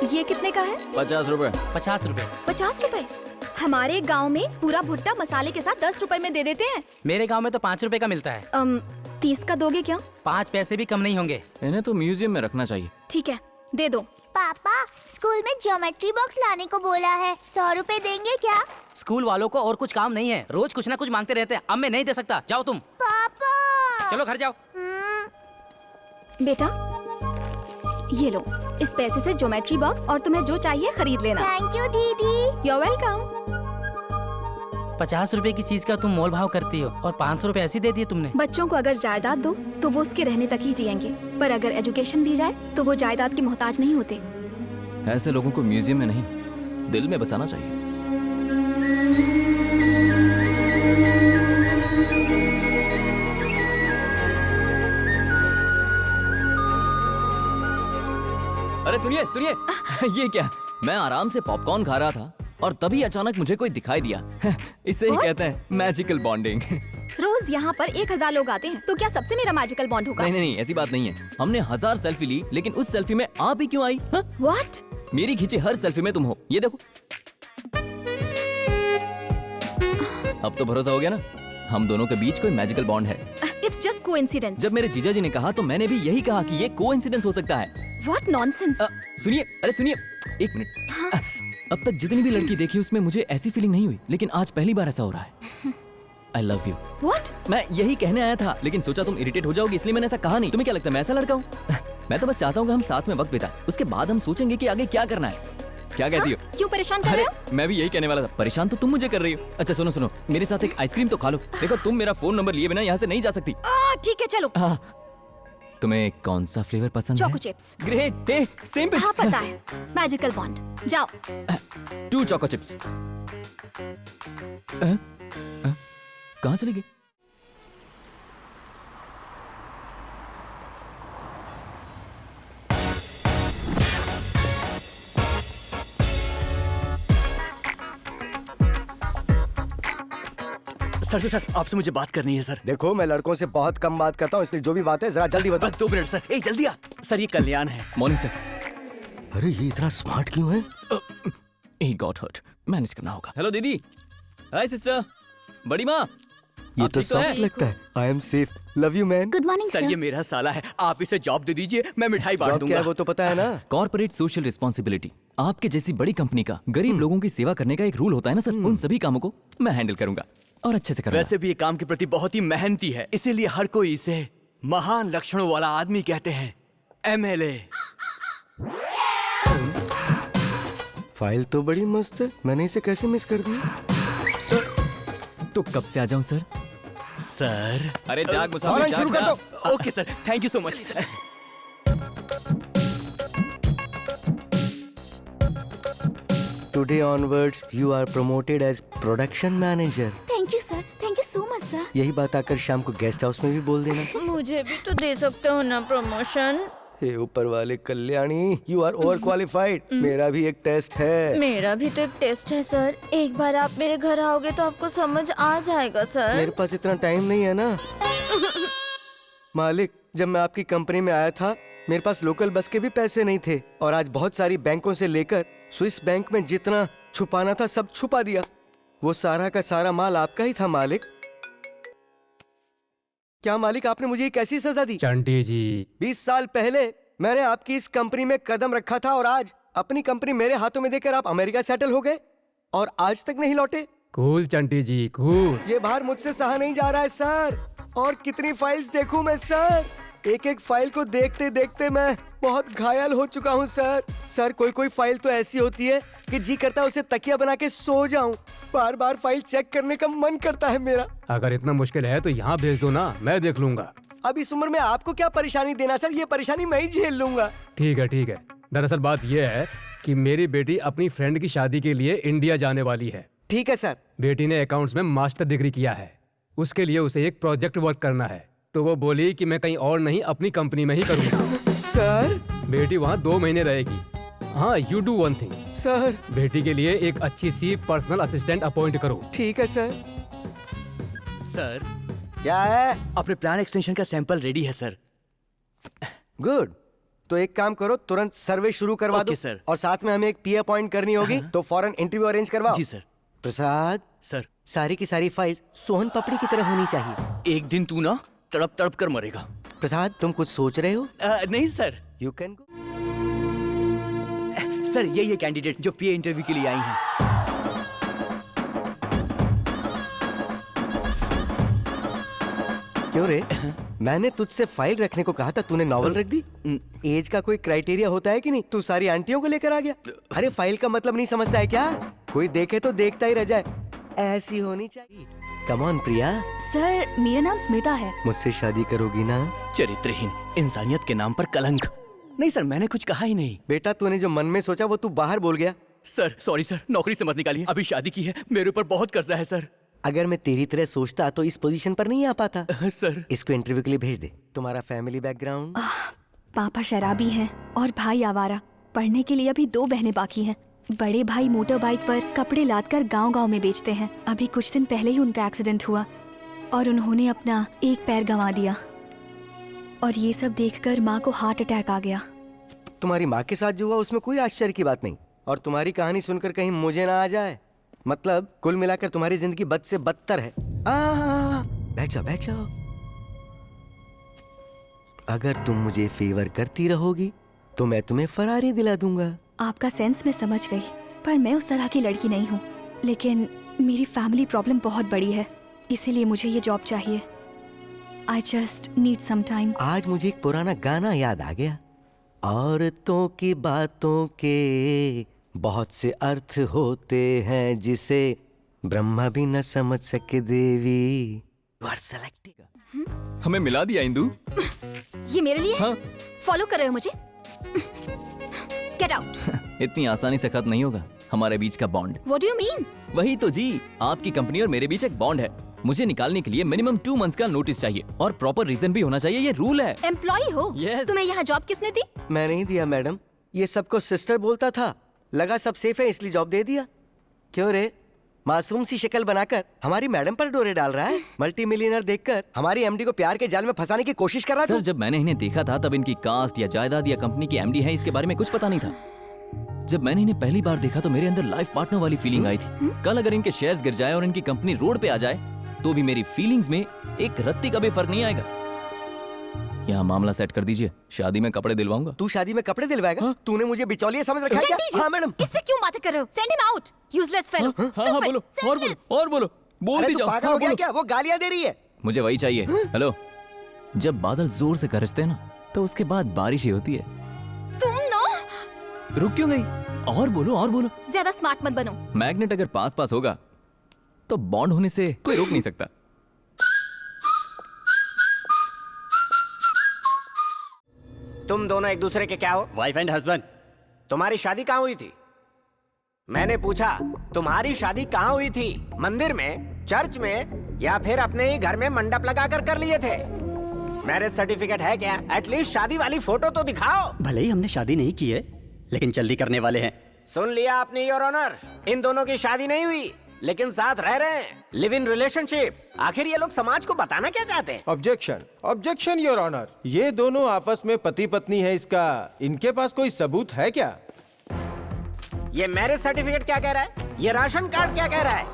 ये कितने का है? 50 रुपए। 50 रुपए। 50 रुपए? हमारे गांव में पूरा भुट्टा मसाले के साथ 10 रुपए में दे देते हैं। मेरे गांव में तो 5 रुपए का मिलता है। 30 का दोगे क्या? 5 पैसे भी कम नहीं होंगे। इन्हें तो म्यूजियम में रखना चाहिए। ठीक है, दे दो। पापा, स्कूल में ज्योमेट्री बॉक्स लाने को बोला है, 100 रुपए देंगे क्या? स्कूल वालों को और कुछ काम नहीं है, रोज कुछ ना कुछ मांगते रहते हैं। अब मैं नहीं दे सकता, जाओ तुम। पापा चलो घर जाओ। बेटा ये लो, इस पैसे से ज्योमेट्री बॉक्स और तुम्हें जो चाहिए खरीद लेना। थैंक यू दीदी। You welcome. 50 रुपए की चीज का तुम मोल भाव करती हो और 500 रुपए ऐसी दे दिए तुमने। बच्चों को अगर जायदाद दो तो वो उसके रहने तक ही जिएंगे, पर अगर एजुकेशन दी जाए तो वो जायदाद के मोहताज नहीं होते। ऐसे लोगों को म्यूजियम में नहीं, दिल में बसाना चाहिए। अरे सुनिए सुनिए, ये क्या? मैं आराम से पॉपकॉर्न खा रहा था और तभी अचानक मुझे कोई दिखाई दिया। इसे ही कहते हैं मैजिकल बॉन्डिंग। रोज यहाँ पर 1000 लोग आते हैं, तो क्या सबसे मेरा मैजिकल बॉन्ड होगा? नहीं नहीं, ऐसी बात नहीं है। हमने 1000 सेल्फी ली, लेकिन उस सेल्फी में आप ही क्यों आई? What? मेरी खींची हर सेल्फी में तुम हो, ये देखो। अब तो भरोसा हो गया ना, हम दोनों के बीच कोई मैजिकल बॉन्ड है। It's just coincidence. जब मेरे जीजा जी ने कहा तो मैंने भी यही कहा कि ये कोइंसिडेंस हो सकता है। What nonsense? सुनिए, अरे सुनिए, एक मिनट। अब तक जितनी भी लड़की देखी उसमें मुझे ऐसी फीलिंग नहीं हुई, लेकिन आज पहली बार ऐसा हो रहा है। I love you. What? मैं यही कहने आया था, लेकिन सोचा तुम इरिटेट हो जाओगी, इसलिए मैंने ऐसा कहा नहीं। तुम्हें क्या लगता है मैं ऐसा लड़का हूँ? मैं तो बस चाहता हूँ कि हम साथ में वक्त बिताएं, उसके बाद हम सोचेंगे कि आगे क्या करना है। क्या कहती हो? क्यों परेशान कर रहे हो? मैं भी यही कहने वाला था, परेशान तो तुम मुझे कर रही हो। अच्छा सुनो सुनो, मेरे साथ एक आइसक्रीम तो खा लो। देखो तुम मेरा फोन नंबर लिए बिना यहाँ से नहीं जा सकती। ठीक है चलो। तुम्हें कौन सा फ्लेवर पसंद है? Choco chips. ग्रेट, हे सेम पिच। हाँ पता है, मैजिकल बॉन्ड। जाओ। 2 चोको चिप्स। कहाँ चली गई? सर सर आपसे मुझे बात करनी है सर। देखो मैं लड़कों से बहुत कम बात करता हूँ, इसलिए जो भी बात है जरा जल्दी बताओ। बस 2 मिनट सर। ए जल्दी आ सर, ये कल्याण है। Morning sir. अरे ये इतना स्मार्ट क्यों है? He got hurt. मैनेज करना होगा। हेलो दीदी। हाय सिस्टर। बड़ी माँ। ये आप तो ठीक तो हैं? सॉफ्ट लगता है। I am safe, love you man. Good morning sir ये सर। मेरा साला है, आप इसे जॉब दे दीजिए, मैं मिठाई बांट जॉब क्या दूंगा। है वो तो पता है ना। कॉर्पोरेट सोशल रिस्पॉन्सिबिलिटी, आपके जैसी बड़ी कंपनी का गरीब लोगों की सेवा करने का एक रूल होता है ना सर। उन सभी कामों को मैं हैंडल करूंगा और अच्छे से करूंगा। वैसे भी ये काम के प्रति बहुत ही मेहनती है, इसीलिए हर कोई इसे महान लक्षणों वाला आदमी कहते हैं। MLA। फाइल तो बड़ी मस्त है, मैंने इसे कैसे मिस कर दिया? तो कब से आ जाऊं सर? सर अरे जाग मुसाफिर, फौरन जाग शुरू कर जाग। दो। Okay sir, thank you so much. Today onwards you are promoted as production manager. Thank you sir, thank you so much sir. यही बात आकर शाम को गेस्ट हाउस में भी बोल देना। मुझे भी तो दे सकते हो ना प्रमोशन। हे ऊपर वाले Kalyani, you are over qualified. मेरा भी एक टेस्ट है। मेरा भी तो एक टेस्ट है सर, एक बार आप मेरे घर आओगे तो आपको समझ आ जाएगा सर। मेरे पास इतना टाइम नहीं है ना। मालिक, जब मैं आपकी कंपनी में आया था मेरे पास लोकल बस के भी पैसे नहीं थे, और आज बहुत सारी बैंकों से लेकर स्विस बैंक में जितना छुपाना था सब छुपा दिया। वो सारा का सारा माल आपका ही था मालिक। क्या मालिक आपने मुझे एक ऐसी सजा दी? चंटी जी, 20 साल पहले मैंने आपकी इस कंपनी में कदम रखा था और आज अपनी कंपनी मेरे हाथों में देकर आप अमेरिका सेटल हो गए और आज तक नहीं लौटे। कूल चंटी जी, कूल। ये भार मुझसे सहा नहीं जा रहा है सर। और कितनी फाइल्स देखूं मैं सर? एक एक फाइल को देखते देखते मैं बहुत घायल हो चुका हूँ सर। सर कोई कोई फाइल तो ऐसी होती है कि जी करता है उसे तकिया बना के सो जाऊं। बार बार फाइल चेक करने का मन करता है मेरा। अगर इतना मुश्किल है तो यहाँ भेज दो ना, मैं देख लूंगा। अब इस उम्र में आपको क्या परेशानी देना सर, ये परेशानी मैं ही झेल लूंगा। ठीक है ठीक है। दरअसल बात यह है कि मेरी बेटी अपनी फ्रेंड की शादी के लिए इंडिया जाने वाली है। ठीक है सर। बेटी ने अकाउंट्स में मास्टर डिग्री किया है, उसके लिए उसे एक प्रोजेक्ट वर्क करना है, तो वो बोली कि मैं कहीं और नहीं अपनी कंपनी में ही करूँगा। सर बेटी वहाँ 2 महीने रहेगी। हाँ, you do one thing sir. बेटी के लिए एक अच्छी सी पर्सनल असिस्टेंट अपॉइंट करो। ठीक है सर। सर क्या है? अपने प्लान एक्सटेंशन का सैंपल रेडी है सर। गुड। तो एक काम करो, तुरंत सर्वे शुरू करवा ओके, दो सर। और साथ में हमें एक पी अपॉइंट करनी होगी, तो फौरन इंटरव्यू अरेंज करवाओ। जी सर। प्रसाद, सर, सारी की सारी फाइल्स सोहन पपड़ी की तरह होनी चाहिए। एक दिन तू ना तड़प तड़प कर मरेगा। प्रसाद, तुम कुछ सोच रहे हो? नहीं sir. You can go. Sir ये कैंडिडेट जो पीए इंटरव्यू के लिए आई हैं। क्यों रे? मैंने तुझसे फाइल रखने को कहा था, तूने नॉवल रख दी। एज का कोई क्राइटेरिया होता है कि नहीं? तू सारी आंटियों को लेकर आ गया। अरे फाइल का मतलब नहीं समझता है क्या? कोई देखे तो देखता ही रह जाए, ऐसी होनी चाहिए। कम ऑन प्रिया, सर मेरा नाम स्मिता है। मुझसे शादी करोगी ना? चरित्रहीन, इंसानियत के नाम पर कलंक। नहीं सर, मैंने कुछ कहा ही नहीं। बेटा, तूने जो मन में सोचा वो तू बाहर बोल गया। सर सॉरी सर, नौकरी से मत निकालिए। अभी शादी की है, मेरे ऊपर बहुत कर्जा है सर। अगर मैं तेरी तरह सोचता तो इस पोजीशन पर नहीं आ पाता। सर इसको इंटरव्यू के लिए भेज दे। तुम्हारा फैमिली बैकग्राउंड? पापा शराबी हैं और भाई आवारा। पढ़ने के लिए अभी 2 बहनें बाकी हैं। बड़े भाई मोटर बाइक पर कपड़े लादकर गांव-गांव में बेचते हैं। अभी कुछ दिन पहले ही उनका एक्सीडेंट हुआ और उन्होंने अपना एक पैर गंवा दिया। और ये सब देखकर माँ को हार्ट अटैक आ गया। तुम्हारी माँ के साथ जो हुआ उसमें कोई आश्चर्य की बात नहीं। और तुम्हारी कहानी सुनकर कहीं मुझे ना आ जाए। मतलब कुल मिलाकर तुम्हारी जिंदगी बद से बदतर है। बैठ जाओ, बैठ जाओ। अगर तुम मुझे फेवर करती रहोगी तो मैं तुम्हें फरारी दिला दूंगा। आपका सेंस मैं समझ गई, पर मैं उस तरह की लड़की नहीं हूँ। लेकिन मेरी फैमिली प्रॉब्लम बहुत बड़ी है, इसीलिए मुझे ये जॉब चाहिए। I just need some time. आज मुझे एक पुराना गाना याद आ गया। औरतों की बातों के बहुत से अर्थ होते हैं, जिसे ब्रह्मा भी न समझ सके देवी। हमें मिला दिया इंदु। ये मेरे लिए हाँ। फॉलो कर रहे हो मुझे? Get out. इतनी आसानी से खत्म नहीं होगा हमारे बीच का bond. What do you mean? वही तो जी, आपकी कंपनी और मेरे बीच एक बॉन्ड है। मुझे निकालने के लिए मिनिमम 2 मंथ्स का नोटिस चाहिए और प्रॉपर रीजन भी होना चाहिए। ये रूल है। एम्प्लॉय हो? Yes. तुम्हें यहाँ जॉब किसने दी? मैं नहीं दिया मैडम, ये सबको सिस्टर बोलता था। लगा सब सेफ है इसलिए जॉब दे दिया। क्यों रे? मासूम सी शक्ल बनाकर हमारी मैडम पर डोरे डाल रहा है। मल्टी मिलियनर देखकर हमारी एमडी को प्यार के जाल में फंसाने की कोशिश कर रहा सर, था। जब मैंने इन्हें देखा था तब इनकी कास्ट या जायदाद या कंपनी की एमडी है इसके बारे में कुछ पता नहीं था। जब मैंने इन्हें पहली बार देखा तो मेरे अंदर लाइफ पार्टनर वाली फीलिंग आई थी। कल अगर इनके शेयर्स गिर जाए और इनकी कंपनी रोड पे आ जाए तो भी मेरी फीलिंग्स में एक रत्ती का भी फर्क नहीं आएगा। यहाँ मामला सेट कर दीजिए, शादी में कपड़े दिलवाऊंगा। तू शादी में कपड़े दिलवाएगा? तूने मुझे बिचौलिया समझ रखा है क्या? हाँ मैडम। इससे क्यों बातें कर रहे हो? Send him out, useless fellow. हाँ बोलो, और बोलो, और बोलो, अरे बोलती तू जाओ। पागल हाँ, हो गया बोलो। क्या? वो गालियां दे रही है। मुझे वही चाहिए। हेलो, जब बादल जोर से गरजते हैं ना तो उसके बाद बारिश ही होती है। तुम नो। रुक क्यों गई? और बोलो, और बोलो। ज्यादा स्मार्ट मत बनो। मैग्नेट अगर पास पास होगा तो बॉन्ड होने से कोई रोक नहीं सकता। तुम दोनों एक दूसरे के क्या हो? Wife and husband. तुम्हारी शादी कहाँ हुई थी? मैंने पूछा तुम्हारी शादी कहाँ हुई थी? मंदिर में, चर्च में, या फिर अपने ही घर में मंडप लगाकर कर लिए थे? मैरिज सर्टिफिकेट है क्या? एटलीस्ट शादी वाली फोटो तो दिखाओ। भले ही हमने शादी नहीं की है लेकिन जल्दी करने वाले हैं। सुन लिया आपने योर ऑनर, इन दोनों की शादी नहीं हुई लेकिन साथ रह रहे हैं, लिव इन रिलेशनशिप। आखिर ये लोग समाज को बताना क्या चाहते हैं? Objection, objection your honour. ये दोनों आपस में पति पत्नी है, इसका इनके पास कोई सबूत है क्या? ये मैरिज सर्टिफिकेट क्या कह रहा है? ये राशन कार्ड क्या कह रहा है?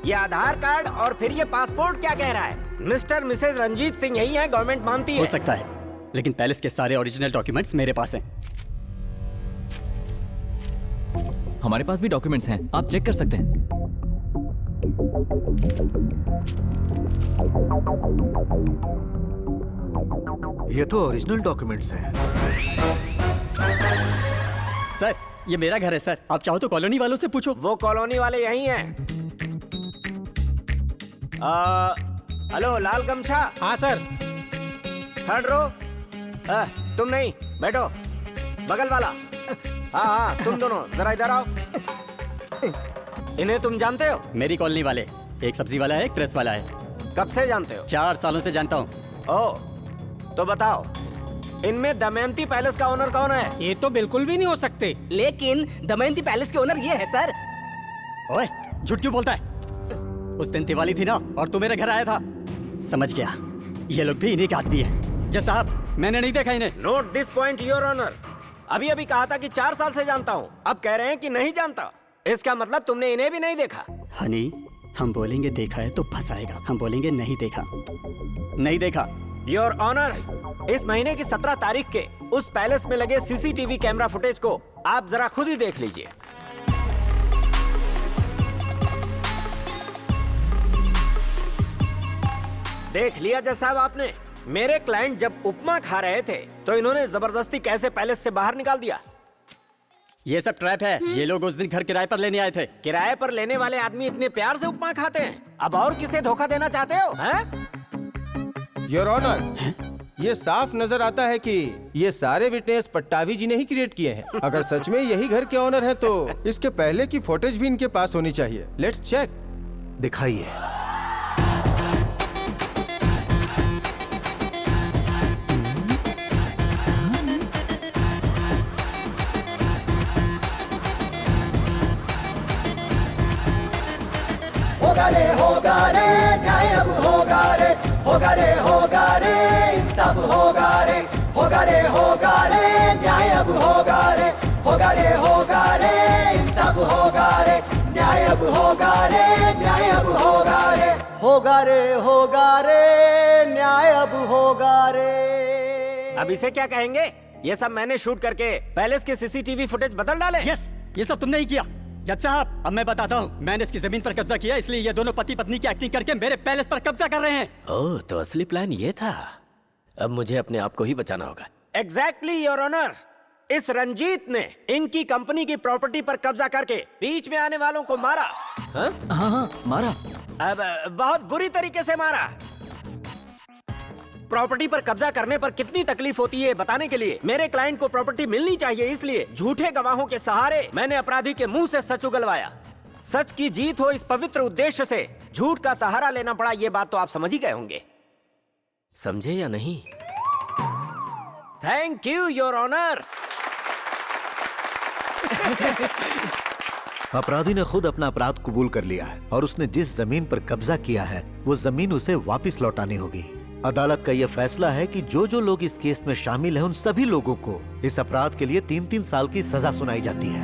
ये आधार कार्ड और फिर ये पासपोर्ट क्या कह रहा है? मिस्टर मिसेज रंजीत सिंह यही है, गवर्नमेंट मानती है। हो सकता है, लेकिन पैलेस के सारे ओरिजिनल डॉक्यूमेंट्स मेरे पास हैं। हमारे पास भी डॉक्यूमेंट्स हैं, आप चेक कर सकते हैं। ये तो ओरिजिनल डॉक्यूमेंट्स हैं। सर, ये मेरा घर है सर, आप चाहो तो कॉलोनी वालों से पूछो। वो कॉलोनी वाले यही हैं। हेलो लाल गमछा। हाँ सर। Third row. तुम नहीं, बैठो। बगल वाला। हाँ हाँ, तुम दोनों जरा इधर आओ। इन्हें तुम जानते हो? मेरी कॉलोनी वाले, एक सब्जी वाला है, एक प्रेस वाला है। कब से जानते हो? 4 सालों से जानता हूँ। ओ, तो बताओ इनमें दमयंती पैलेस का ओनर कौन है? ये तो बिल्कुल भी नहीं हो सकते। लेकिन दमयंती पैलेस के ओनर ये है सर। ओए, झूठ क्यों बोलता है? उस दिन दिवाली थी ना और तू मेरे घर आया था। समझ गया, ये लोग भी इन्हीं के आदमी है। जज साहब, मैंने नहीं देखा इन्हें। Note this point your honour. अभी अभी कहा था कि 4 साल से जानता हूँ, अब कह रहे हैं कि नहीं जानता। इसका मतलब तुमने इन्हें भी नहीं देखा। हनी, हम बोलेंगे देखा है तो फंसाएगा, हम बोलेंगे नहीं देखा, नहीं देखा। योर ऑनर, इस महीने की 17 तारीख के उस पैलेस में लगे सीसीटीवी कैमरा फुटेज को आप जरा खुद ही देख लीजिए। देख लिया जज साहब आपने? मेरे क्लाइंट जब उपमा खा रहे थे तो इन्होंने जबरदस्ती कैसे पैलेस से बाहर निकाल दिया। ये सब ट्रैप है। ये लोग उस दिन घर किराए पर लेने आए थे। किराए पर लेने वाले आदमी इतने प्यार से उपमा खाते हैं, अब और किसे धोखा देना चाहते हो? हैं? योर ऑनर, ये साफ नजर आता है कि ये सारे विटनेस पट्टावी जी ने ही क्रिएट किए हैं। अगर सच में यही घर के ऑनर हैं तो इसके पहले की फुटेज भी इनके पास होनी चाहिए। Let's check. दिखाइए। होगा रे न्याय अब होगा रे, होगा रे इंसाफ होगा रे, होगा रे न्याय अब होगा रे, होगा रे इंसाफ होगा रे, न्याय अब होगा रे, न्याय अब होगा रे, होगा रे न्याय अब होगा रे। अब इसे क्या कहेंगे? ये सब मैंने शूट करके पैलेस के सीसीटीवी फुटेज बदल डाले। यस, ये सब तुमने ही किया। जज साहब, अब मैं बताता हूँ, मैंने इसकी जमीन पर कब्जा किया, इसलिए ये दोनों पति पत्नी की एक्टिंग करके मेरे पैलेस पर कब्जा कर रहे हैं। ओह, तो असली प्लान ये था। अब मुझे अपने आप को ही बचाना होगा। Exactly your honour. इस रंजीत ने इनकी कंपनी की प्रॉपर्टी पर कब्जा करके बीच में आने वालों को मारा। हाँ, मारा। अब बहुत बुरी तरीके से मारा। प्रॉपर्टी पर कब्जा करने पर कितनी तकलीफ होती है बताने के लिए मेरे क्लाइंट को प्रॉपर्टी मिलनी चाहिए, इसलिए झूठे गवाहों के सहारे मैंने अपराधी के मुंह से सच उगलवाया। सच की जीत हो, इस पवित्र उद्देश्य से झूठ का सहारा लेना पड़ा। ये बात तो आप समझ ही गए होंगे, समझे या नहीं? Thank you your honour. अपराधी ने खुद अपना अपराध कबूल कर लिया है और उसने जिस जमीन पर कब्जा किया है वो जमीन उसे वापस लौटानी होगी। अदालत का यह फैसला है कि जो लोग इस केस में शामिल हैं उन सभी लोगों को इस अपराध के लिए 3-3 साल की सजा सुनाई जाती है।